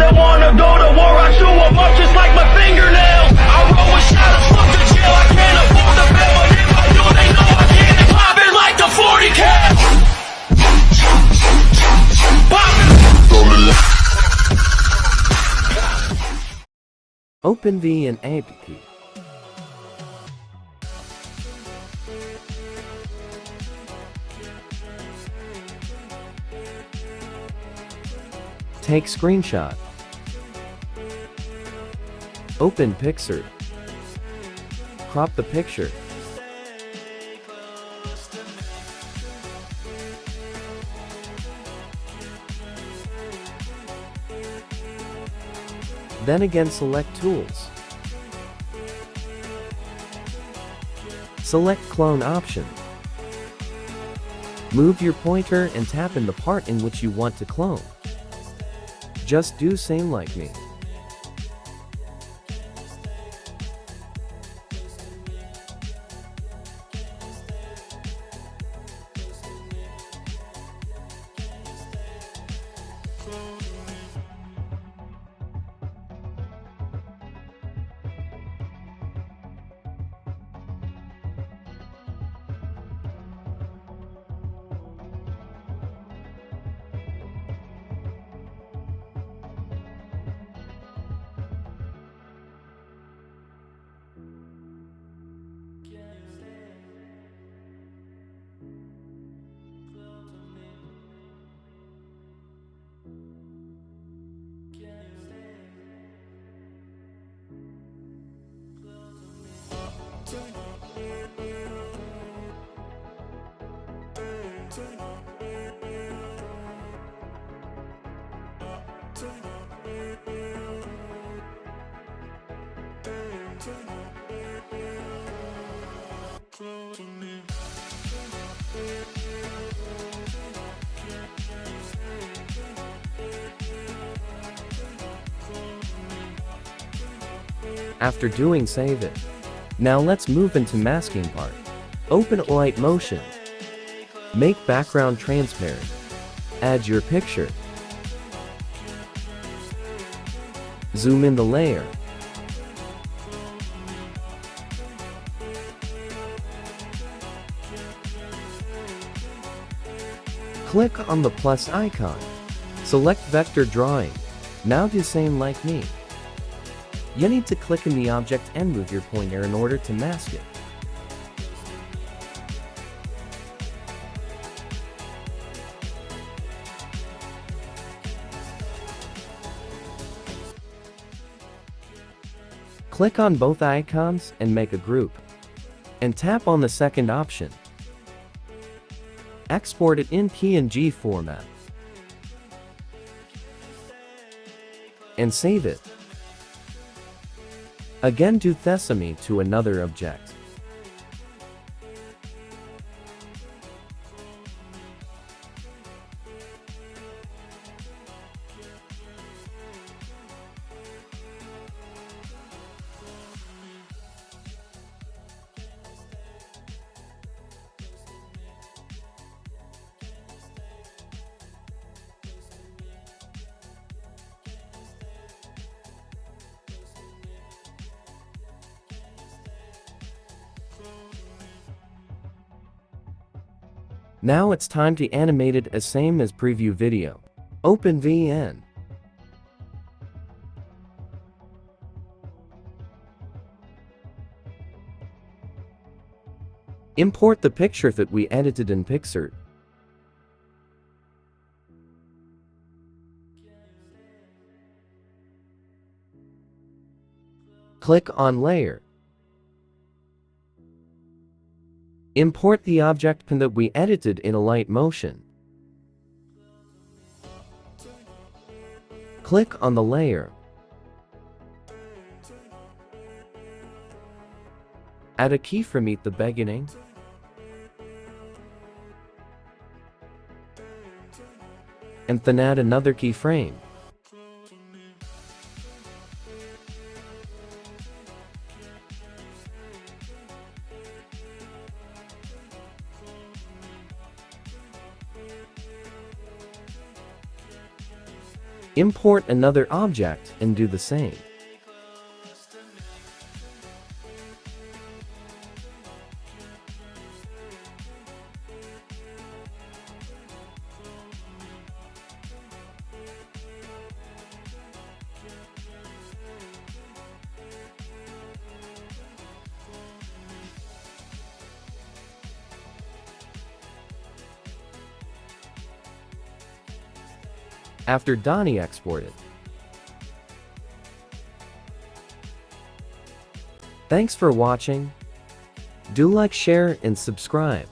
that wanna go to war, I chew them up just like my fingernails. I roll with shadows, fuck the jail, I can't afford the bail, but if I do, they know I get it poppin' like the 40 cal. Open V and APK. Take screenshot. Open Pixart. Crop the picture. Then again select Tools. Select Clone option. Move your pointer and tap in the part in which you want to clone. Just do same like me. After doing, save it. Now let's move into masking part. Open Alightmotio. Make background transparent. Add your picture. Zoom in the layer. Click on the plus icon. Select vector drawing. Now do same like me. You need to click in the object and move your pointer in order to mask it. Click on both icons and make a group. And tap on the second option. Export it in PNG format. And save it. Again do sesame to another object. Now it's time to animate it as same as preview video. Open VN. Import the picture that we edited in Pixart. Click on Layer. Import the object that we edited in Alightmotio. Click on the layer. Add a keyframe at the beginning. And then add another keyframe. Import another object and do the same. After Donnie exported. Thanks for watching. Do like, share, and subscribe.